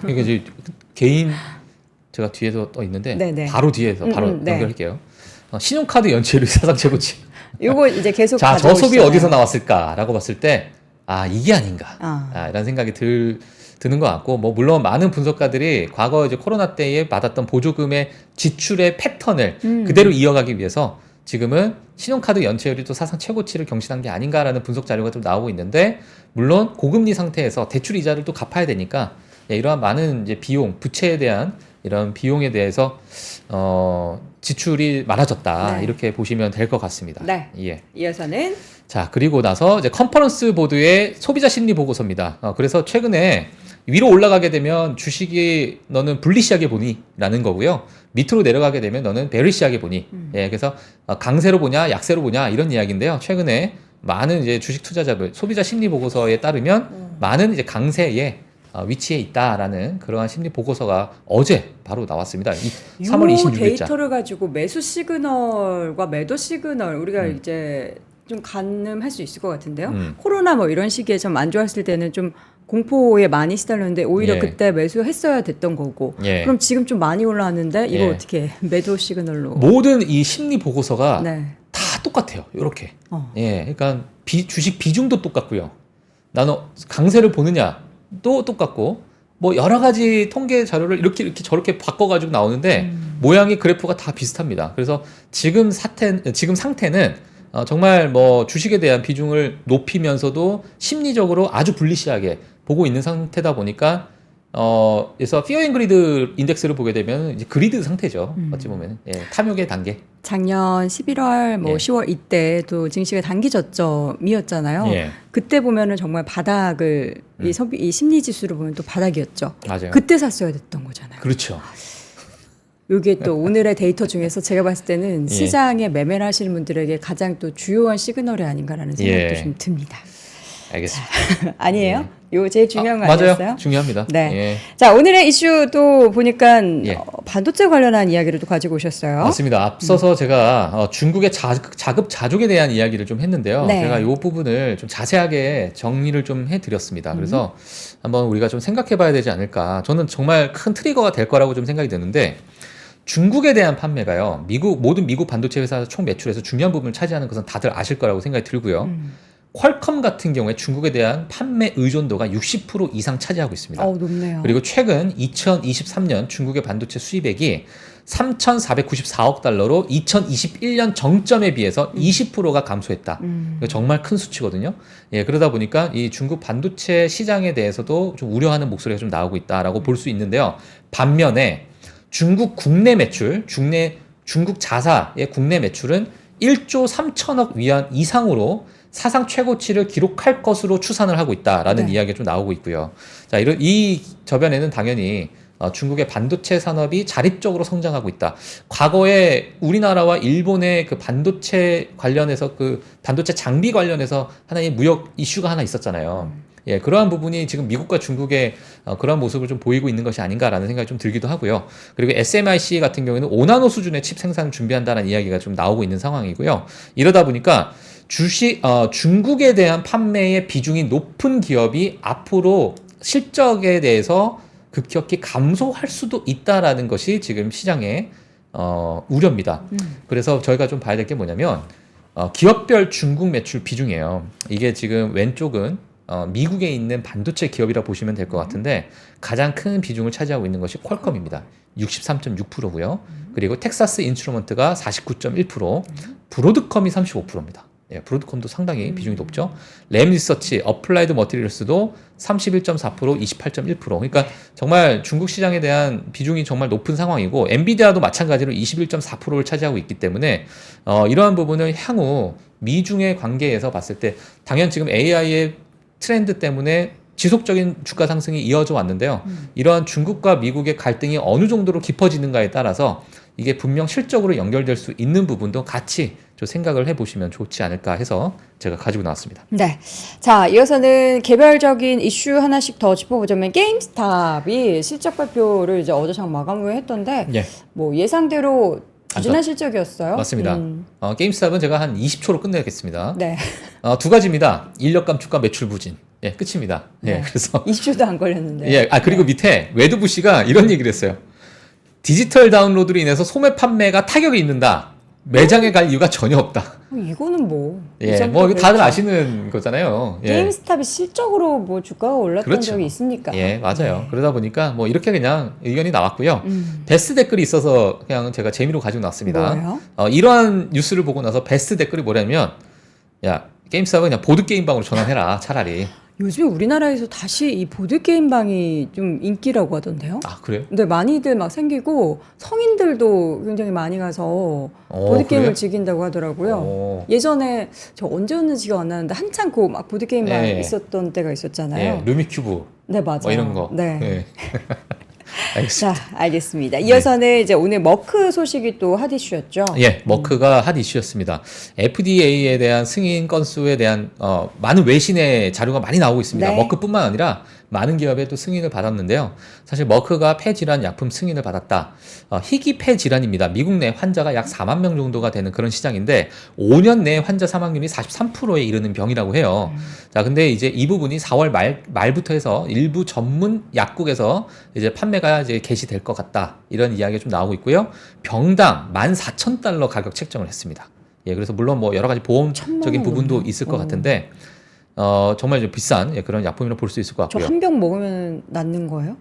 이게 이제 개인 제가 뒤에서 떠 있는데 네네. 바로 뒤에서 바로 네. 연결할게요. 신용카드 연체율이 사상 최고치. 이거 이제 계속 자, 저 수업이 가져오시잖아요. 어디서 나왔을까라고 봤을 때, 아, 이게 아닌가. 아. 이런 생각이 드는 것 같고, 뭐, 물론 많은 분석가들이 과거 이제 코로나 때에 받았던 보조금의 지출의 패턴을 그대로 이어가기 위해서 지금은 신용카드 연체율이 또 사상 최고치를 경신한 게 아닌가라는 분석 자료가 좀 나오고 있는데, 물론 고금리 상태에서 대출 이자를 또 갚아야 되니까, 이러한 많은 이제 비용, 부채에 대한 이런 비용에 대해서 지출이 많아졌다. 네. 이렇게 보시면 될 것 같습니다. 네. 예. 이어서는 자, 그리고 나서 이제 컨퍼런스 보드의 소비자 심리 보고서입니다. 그래서 최근에 위로 올라가게 되면 주식이 너는 불리시하게 보니? 라는 거고요. 밑으로 내려가게 되면 너는 베리시하게 보니? 예, 그래서 강세로 보냐, 약세로 보냐, 이런 이야기인데요. 최근에 많은 이제 주식 투자자들, 소비자 심리 보고서에 따르면 많은 이제 강세에 위치에 있다라는 그러한 심리 보고서가 어제 바로 나왔습니다. 3월 26일자. 데이터를 가지고 매수 시그널과 매도 시그널 우리가 이제 좀 가늠할 수 있을 것 같은데요. 코로나 뭐 이런 시기에 좀 안 좋았을 때는 좀 공포에 많이 시달렸는데 오히려 예. 그때 매수했어야 됐던 거고. 예. 그럼 지금 좀 많이 올라왔는데 이거 예. 어떻게 매도 시그널로? 모든 이 심리 보고서가 네. 다 똑같아요. 이렇게. 어. 예, 그러니까 주식 비중도 똑같고요. 나는 강세를 보느냐도 똑같고, 뭐 여러 가지 통계 자료를 이렇게 저렇게 바꿔가지고 나오는데 모양이 그래프가 다 비슷합니다. 그래서 지금 상태는 정말 뭐 주식에 대한 비중을 높이면서도 심리적으로 아주 불리시하게 보고 있는 상태다 보니까 그래서 피어 앤 그리드 인덱스를 보게 되면 이제 그리드 상태죠. 어찌 보면 탐욕의 단계. 작년 11월 뭐 예. 10월 이때도 증시가 단기 저점이었잖아요. 예. 그때 보면은 정말 바닥을 이 심리 지수를 보면 또 바닥이었죠. 맞아요. 그때 샀어야 됐던 거잖아요. 그렇죠. 이게 또 오늘의 데이터 중에서 제가 봤을 때는 예. 시장에 매매를 하시는 분들에게 가장 또 주요한 시그널이 아닌가라는 생각도 예. 좀 듭니다. 알겠습니다. 아니에요? 요 제일 중요한 거 맞아요. 아니었어요? 중요합니다. 네. 예. 자, 오늘의 이슈도 보니까 예. 반도체 관련한 이야기를 또 가지고 오셨어요. 맞습니다. 앞서서 제가 중국의 자급자족에 대한 이야기를 좀 했는데요. 네. 제가 이 부분을 좀 자세하게 정리를 좀 해드렸습니다. 그래서 한번 우리가 좀 생각해봐야 되지 않을까. 저는 정말 큰 트리거가 될 거라고 좀 생각이 드는데, 중국에 대한 판매가요. 모든 미국 반도체 회사 총 매출에서 중요한 부분을 차지하는 것은 다들 아실 거라고 생각이 들고요. 퀄컴 같은 경우에 중국에 대한 판매 의존도가 60% 이상 차지하고 있습니다. 높네요. 그리고 최근 2023년 중국의 반도체 수입액이 3,494억 달러로 2021년 정점에 비해서 20%가 감소했다. 이거 정말 큰 수치거든요. 예, 그러다 보니까 이 중국 반도체 시장에 대해서도 좀 우려하는 목소리가 좀 나오고 있다라고 볼 수 있는데요. 반면에 중국 국내 매출, 중국 자사의 국내 매출은 1조 3천억 위안 이상으로 사상 최고치를 기록할 것으로 추산을 하고 있다라는 네. 이야기가 좀 나오고 있고요. 자, 이 저변에는 당연히 중국의 반도체 산업이 자립적으로 성장하고 있다. 과거에 우리나라와 일본의 그 반도체 관련해서 그 반도체 장비 관련해서 하나의 무역 이슈가 하나 있었잖아요. 예, 그러한 부분이 지금 미국과 중국의 그러한 모습을 좀 보이고 있는 것이 아닌가라는 생각이 좀 들기도 하고요. 그리고 SMIC 같은 경우에는 5나노 수준의 칩 생산을 준비한다는 이야기가 좀 나오고 있는 상황이고요. 이러다 보니까 중국에 대한 판매의 비중이 높은 기업이 앞으로 실적에 대해서 급격히 감소할 수도 있다라는 것이 지금 시장의 우려입니다. 그래서 저희가 좀 봐야 될 게 뭐냐면 기업별 중국 매출 비중이에요. 이게 지금 왼쪽은 미국에 있는 반도체 기업이라 보시면 될 것 같은데 가장 큰 비중을 차지하고 있는 것이 퀄컴입니다. 63.6%고요. 그리고 텍사스 인스트루먼트가 49.1%, 브로드컴이 35%입니다. 예, 브로드컴도 상당히 비중이 높죠. 램 리서치, 어플라이드 머티리얼스도 31.4%, 28.1%. 그러니까 정말 중국 시장에 대한 비중이 정말 높은 상황이고, 엔비디아도 마찬가지로 21.4%를 차지하고 있기 때문에 이러한 부분은 향후 미중의 관계에서 봤을 때 당연 지금 AI의 트렌드 때문에 지속적인 주가 상승이 이어져 왔는데요. 이러한 중국과 미국의 갈등이 어느 정도로 깊어지는가에 따라서 이게 분명 실적으로 연결될 수 있는 부분도 같이 좀 생각을 해보시면 좋지 않을까 해서 제가 가지고 나왔습니다. 네. 자, 이어서는 개별적인 이슈 하나씩 더 짚어보자면 게임스탑이 실적 발표를 이제 어제 장 마감 후에 했던데 예. 뭐 예상대로 부진한 실적이었어요. 맞습니다. 게임스탑은 제가 한 20초로 끝내겠습니다. 네. 두 가지입니다. 인력 감축과 매출 부진. 예, 끝입니다. 예, 네. 그래서 20초도 안 걸렸는데. 예, 그리고 밑에 웨드부 씨가 이런 얘기를 했어요. 디지털 다운로드로 인해서 소매 판매가 타격이 있는다. 매장에 갈 이유가 전혀 없다. 이거는 뭐. 이 예, 정도 뭐 이거 다들 그렇죠. 아시는 거잖아요. 예. 게임스탑이 실적으로 뭐 주가가 올랐던 그렇죠. 적이 있습니까? 예, 맞아요. 네. 그러다 보니까 뭐 이렇게 그냥 의견이 나왔고요. 베스트 댓글이 있어서 그냥 제가 재미로 가지고 나왔습니다. 뭐예요? 이러한 뉴스를 보고 나서 베스트 댓글이 뭐냐면, 야, 게임스탑은 그냥 보드게임방으로 전환해라, 차라리. 요즘에 우리나라에서 다시 이 보드게임방이 좀 인기라고 하던데요? 아, 그래요? 근데 많이들 막 생기고 성인들도 굉장히 많이 가서 보드게임을 그래요? 즐긴다고 하더라고요. 오. 예전에 저 언제였는지 기억 안 나는데 한창 그 막 보드게임방 예. 있었던 때가 있었잖아요. 예, 루미큐브 네, 맞아요. 뭐 이런 거. 네. 예. 알겠습니다. 자, 알겠습니다. 이어서는 이제 오늘 머크 소식이 또 핫 이슈였죠. 예, 머크가 핫 이슈였습니다. FDA에 대한 승인 건수에 대한 많은 외신의 자료가 많이 나오고 있습니다. 네. 머크뿐만 아니라 많은 기업에 또 승인을 받았는데요. 사실 머크가 폐질환 약품 승인을 받았다. 희귀 폐질환입니다. 미국 내 환자가 약 4만 명 정도가 되는 그런 시장인데 5년 내 환자 사망률이 43%에 이르는 병이라고 해요. 자, 근데 이제 이 부분이 4월 말부터 해서 일부 전문 약국에서 이제 판매가 이제 개시될 것 같다. 이런 이야기가 좀 나오고 있고요. 병당 14,000달러 가격 책정을 했습니다. 예, 그래서 물론 뭐 여러 가지 보험적인 부분도 있을 것 같은데 정말 좀 비싼 그런 약품이라고 볼 수 있을 것 저 같고요. 한 병 먹으면 낫는 거예요?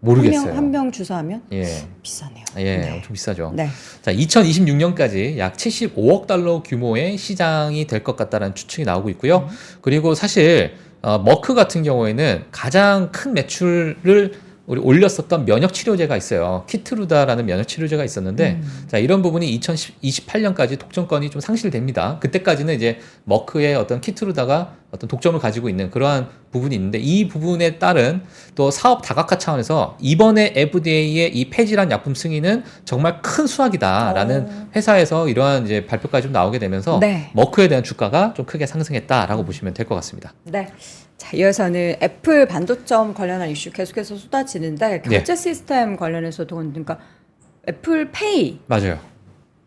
모르겠어요. 한 병 주사하면? 예, 비싸네요. 예, 네. 엄청 비싸죠. 네. 자, 2026년까지 약 75억 달러 규모의 시장이 될 것 같다는 추측이 나오고 있고요. 그리고 사실 머크 같은 경우에는 가장 큰 매출을 우리 올렸었던 면역 치료제가 있어요. 키트루다라는 면역 치료제가 있었는데, 자, 이런 부분이 2028년까지 독점권이 좀 상실됩니다. 그때까지는 이제 머크의 어떤 키트루다가 어떤 독점을 가지고 있는 그러한 부분이 있는데, 이 부분에 따른 또 사업 다각화 차원에서 이번에 FDA의 이 폐질환 약품 승인은 정말 큰 수확이다라는 회사에서 이러한 이제 발표까지 좀 나오게 되면서 네. 머크에 대한 주가가 좀 크게 상승했다라고 보시면 될 것 같습니다. 네. 자, 이어서는 애플 반도점 관련한 이슈 계속해서 쏟아지는데 결제 시스템 관련해서도 그러니까 애플 페이 맞아요.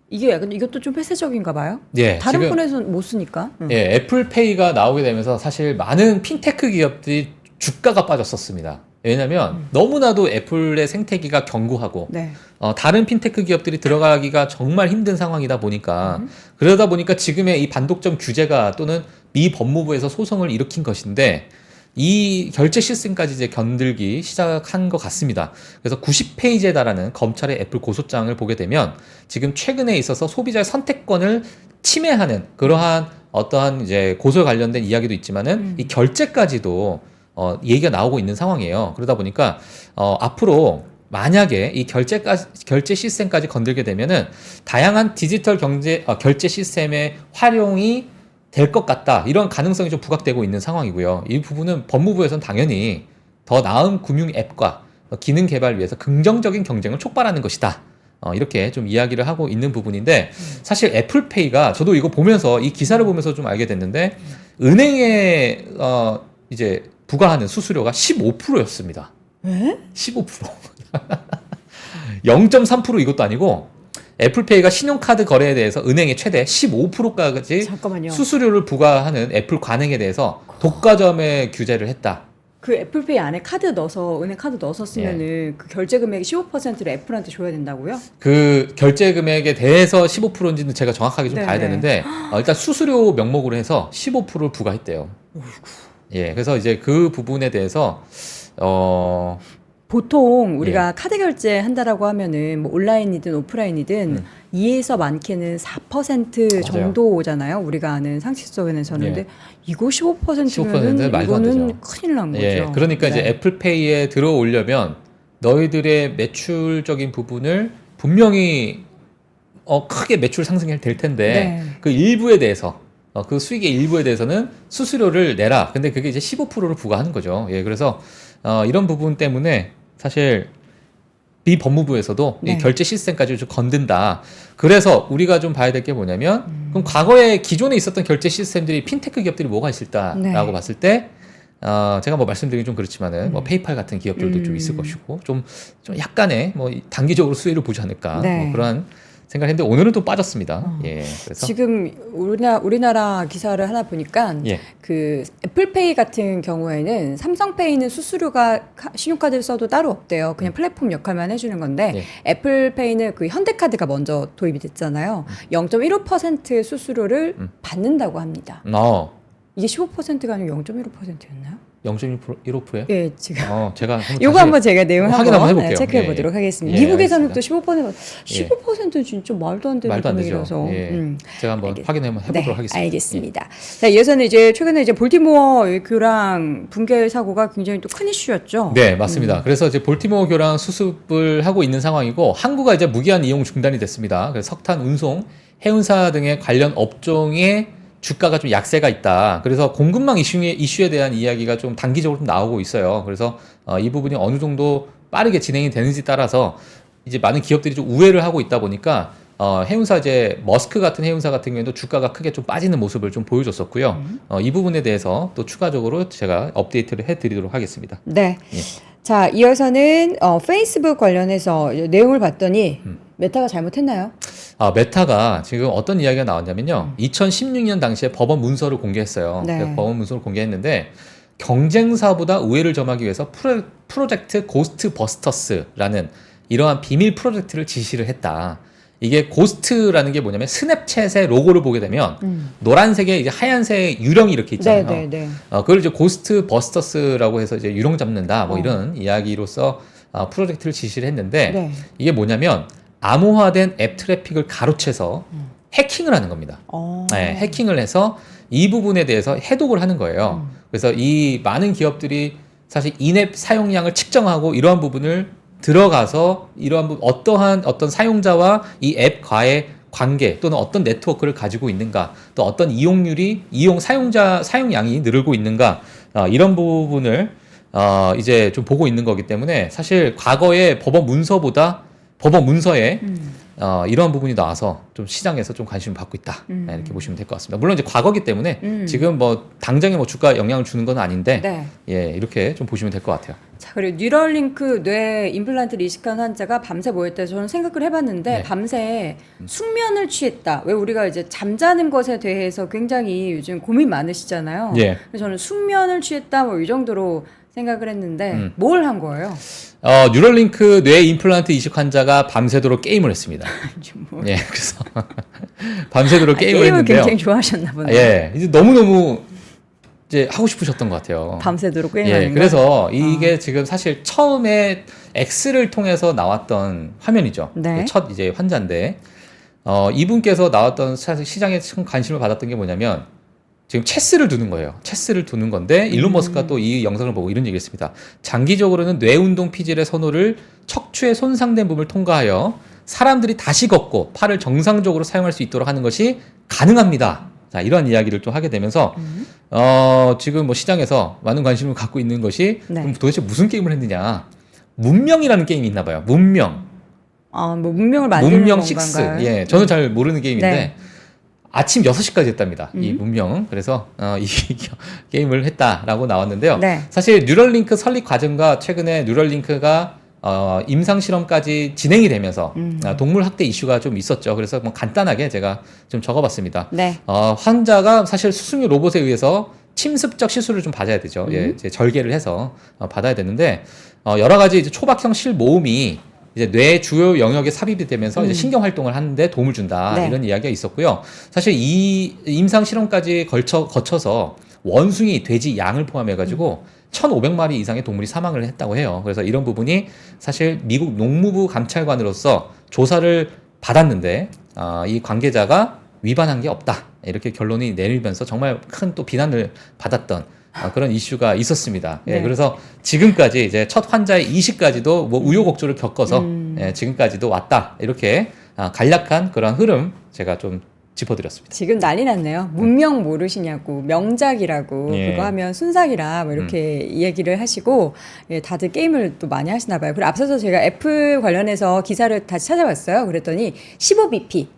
이게 약간 이것도 좀 폐쇄적인가 봐요. 예, 다른 지금 폰에서는 못 쓰니까. 예, 애플페이가 나오게 되면서 사실 많은 핀테크 기업들이 주가가 빠졌었습니다. 왜냐하면 너무나도 애플의 생태계가 견고하고 네. 다른 핀테크 기업들이 들어가기가 정말 힘든 상황이다 보니까 그러다 보니까 지금의 이 반독점 규제가 또는 미 법무부에서 소송을 일으킨 것인데 이 결제 시스템까지 이제 견들기 시작한 것 같습니다. 그래서 90페이지에 달하는 검찰의 애플 고소장을 보게 되면 지금 최근에 있어서 소비자의 선택권을 침해하는 그러한 어떠한 이제 고소에 관련된 이야기도 있지만은 이 결제까지도 얘기가 나오고 있는 상황이에요. 그러다 보니까 앞으로 만약에 이 결제 시스템까지 건들게 되면은 다양한 디지털 결제 시스템의 활용이 될 것 같다. 이런 가능성이 좀 부각되고 있는 상황이고요. 이 부분은 법무부에서는 당연히 더 나은 금융 앱과 기능 개발 위해서 긍정적인 경쟁을 촉발하는 것이다. 이렇게 좀 이야기를 하고 있는 부분인데 사실 애플페이가 저도 이거 보면서 이 기사를 보면서 좀 알게 됐는데 은행에 이제 부과하는 수수료가 15%였습니다. 왜? 15%. 0.3% 이것도 아니고 애플페이가 신용카드 거래에 대해서 은행의 최대 15%까지 잠깐만요. 수수료를 부과하는 애플 관행에 대해서 독과점의 규제를 했다. 그 애플페이 안에 카드 넣어서 은행 카드 넣어서 쓰면은 그 결제 금액의 15%를 애플한테 줘야 된다고요? 그 결제 금액에 대해서 15%인지는 제가 정확하게 좀 봐야 네네. 되는데 일단 수수료 명목으로 해서 15%를 부과했대요. 예, 그래서 이제 그 부분에 대해서 보통 우리가 카드 결제 한다라고 하면은 뭐 온라인이든 오프라인이든 2에서 많게는 4% 맞아요. 정도잖아요. 우리가 아는 상식선에서는. 예. 근데 이거 15%면은 15%는 말도 안 이거는 되죠. 큰일 난 거죠. 예, 그러니까 이제 네. 애플페이에 들어오려면 너희들의 매출적인 부분을 분명히 크게 매출 상승이 될 텐데 네. 그 일부에 대해서 그 수익의 일부에 대해서는 수수료를 내라. 근데 그게 이제 15%를 부과하는 거죠. 예, 그래서 이런 부분 때문에 사실 미 법무부에서도 네. 이 결제 시스템까지 좀 건든다. 그래서 우리가 좀 봐야 될 게 뭐냐면 그럼 과거에 기존에 있었던 결제 시스템들이 핀테크 기업들이 뭐가 있을까라고 네. 봤을 때 제가 뭐 말씀드리긴 좀 그렇지만은 뭐 페이팔 같은 기업들도 좀 있을 것이고 좀 약간의 뭐 단기적으로 수혜를 보지 않을까 네. 뭐 그런 생각했는데 오늘은 또 빠졌습니다. 예, 그래서 지금 우리나라 기사를 하나 보니까 예. 그 애플페이 같은 경우에는 삼성페이는 수수료가 신용카드를 써도 따로 없대요. 그냥 플랫폼 역할만 해주는 건데 예. 애플페이는 그 현대카드가 먼저 도입이 됐잖아요. 0.15%의 수수료를 받는다고 합니다. 이게 15%가 아니고 0.15%였나요? 0.15%예요? 예, 지금. 제가 요거 한번 제가 내용 확인 한번 해볼게요. 체크해 예, 보도록 예. 하겠습니다. 예, 미국에서는 알겠습니다. 또 15%는 진짜 말도 안 되는 말도 안 되죠. 금액이라서. 예. 제가 한번 확인 한번 해보도록 네, 하겠습니다. 알겠습니다. 자, 이어서는 이제 최근에 이제 볼티모어 교랑 붕괴 사고가 굉장히 또 큰 이슈였죠. 네, 맞습니다. 그래서 이제 볼티모어 교랑 수습을 하고 있는 상황이고 항구가 이제 무기한 이용 중단이 됐습니다. 그래서 석탄 운송, 해운사 등의 관련 업종의 주가가 좀 약세가 있다. 그래서 공급망 이슈에 대한 이야기가 좀 단기적으로 좀 나오고 있어요. 그래서 이 부분이 어느 정도 빠르게 진행이 되는지 따라서 이제 많은 기업들이 좀 우회를 하고 있다 보니까 해운사 이제 머스크 같은 해운사 같은 경우에도 주가가 크게 좀 빠지는 모습을 좀 보여줬었고요. 이 부분에 대해서 또 추가적으로 제가 업데이트를 해드리도록 하겠습니다. 네. 예. 자, 이어서는 페이스북 관련해서 내용을 봤더니 메타가 잘못했나요? 메타가 지금 어떤 이야기가 나왔냐면요. 2016년 당시에 법원 문서를 공개했어요. 네. 그 법원 문서를 공개했는데 경쟁사보다 우위를 점하기 위해서 프로젝트 고스트 버스터스라는 이러한 비밀 프로젝트를 지시를 했다. 이게 고스트라는 게 뭐냐면 스냅챗의 로고를 보게 되면 노란색에 이제 하얀색 유령이 이렇게 있잖아요. 네, 네, 네. 그걸 이제 고스트 버스터스라고 해서 이제 유령 잡는다 뭐 이런 이야기로서 프로젝트를 지시를 했는데 네. 이게 뭐냐면 암호화된 앱 트래픽을 가로채서 해킹을 하는 겁니다. 네, 해킹을 해서 이 부분에 대해서 해독을 하는 거예요. 그래서 이 많은 기업들이 사실 인앱 사용량을 측정하고 이러한 부분을 들어가서 이러한 어떤 사용자와 이 앱과의 관계 또는 어떤 네트워크를 가지고 있는가 또 어떤 이용률이 사용량이 늘고 있는가 이런 부분을 이제 좀 보고 있는 거기 때문에 사실 과거의 법원 문서에 이러한 부분이 나와서 좀 시장에서 좀 관심을 받고 있다 이렇게 보시면 될 것 같습니다. 물론 이제 과거기 때문에 지금 뭐 당장에 뭐 주가 영향을 주는 건 아닌데 네. 예 이렇게 좀 보시면 될 것 같아요. 자, 그리고 뉴럴링크 뇌 임플란트를 이식한 환자가 밤새 뭐 했다 저는 생각을 해봤는데 네. 밤새 숙면을 취했다. 왜 우리가 이제 잠자는 것에 대해서 굉장히 요즘 고민 많으시잖아요. 예. 그래서 저는 숙면을 취했다 뭐 이 정도로 생각을 했는데 뭘 한 거예요? 뉴럴링크 뇌 임플란트 이식 환자가 밤새도록 게임을 했습니다. 예, 그래서 밤새도록 게임을 했는데요. 굉장히 좋아하셨나 보네요. 예, 이제 너무 이제 하고 싶으셨던 것 같아요. 밤새도록 게임하는 예, 거. 그래서 이게 지금 사실 처음에 X를 통해서 나왔던 화면이죠. 네. 첫 이제 환자인데 이분께서 나왔던 사실 시장에 큰 관심을 받았던 게 뭐냐면 지금 체스를 두는 거예요. 체스를 두는 건데 일론 머스크가 또 이 영상을 보고 이런 얘기를 했습니다. 장기적으로는 뇌운동 피질의 선호를 척추의 손상된 부분을 통과하여 사람들이 다시 걷고 팔을 정상적으로 사용할 수 있도록 하는 것이 가능합니다. 자, 이런 이야기를 좀 하게 되면서 지금 뭐 시장에서 많은 관심을 갖고 있는 것이 네. 그럼 도대체 무슨 게임을 했느냐? 문명이라는 게임이 있나 봐요. 문명. 뭐 문명을 만드는 문명 건가요? 6. 예. 저는 잘 모르는 게임인데 네. 아침 6시까지 했답니다. 이 문명은. 그래서 이 게임을 했다라고 나왔는데요. 네. 사실 뉴럴링크 설립 과정과 최근에 뉴럴링크가 임상 실험까지 진행이 되면서 동물 학대 이슈가 좀 있었죠. 그래서 뭐 간단하게 제가 좀 적어봤습니다. 네. 환자가 사실 수승유 로봇에 의해서 침습적 시술을 좀 받아야 되죠. 예, 이제 절개를 해서 받아야 되는데 여러 가지 이제 초박형 실 모음이 이제 뇌 주요 영역에 삽입이 되면서 이제 신경 활동을 하는데 도움을 준다 네. 이런 이야기가 있었고요. 사실 이 임상 실험까지 거쳐서 원숭이, 돼지, 양을 포함해가지고 1,500마리 이상의 동물이 사망을 했다고 해요. 그래서 이런 부분이 사실 미국 농무부 감찰관으로서 조사를 받았는데 이 관계자가 위반한 게 없다 이렇게 결론이 내리면서 정말 큰 또 비난을 받았던 그런 이슈가 있었습니다. 예, 네. 그래서 지금까지 이제 첫 환자의 이식까지도 뭐 우여곡절을 겪어서 지금까지도 왔다 이렇게 간략한 그런 흐름 제가 좀 짚어드렸습니다. 지금 난리 났네요. 문명 모르시냐고 명작이라고 예. 그거 하면 순삭이라 뭐 이렇게 얘기를 하시고 예, 다들 게임을 또 많이 하시나 봐요. 그리고 앞서서 제가 애플 관련해서 기사를 다시 찾아봤어요. 그랬더니 15bp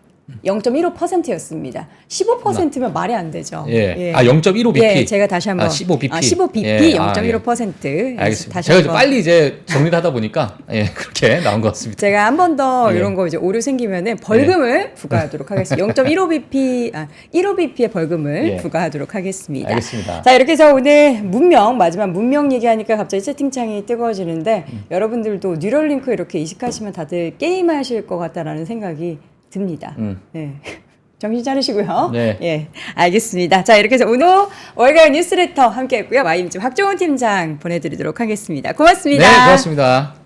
0.15%였습니다. 15%면 말이 안 되죠. 예. 아, 0.15bp. 예, 제가 다시 한번 15bp. 15bp 예. 0.15%. 예. 알겠습니다. 다시 제가 좀 한번. 빨리 이제 정리를 하다 보니까 예, 그렇게 나온 것 같습니다. 제가 한 번 더 예. 이런 거 이제 오류 생기면은 벌금을 부과하도록 하겠습니다. 0.15bp, 15bp의 벌금을 예. 부과하도록 하겠습니다. 알겠습니다. 자, 이렇게 해서 오늘 마지막 문명 얘기하니까 갑자기 채팅창이 뜨거워지는데 여러분들도 뉴럴링크 이렇게 이식하시면 다들 게임하실 것 같다라는 생각이 듭니다. 네. 정신 차리시고요. 네. 예, 알겠습니다. 자, 이렇게 해서 오늘 월간 뉴스레터 함께 했고요. 와임집 박종훈 팀장 보내드리도록 하겠습니다. 고맙습니다. 네, 고맙습니다.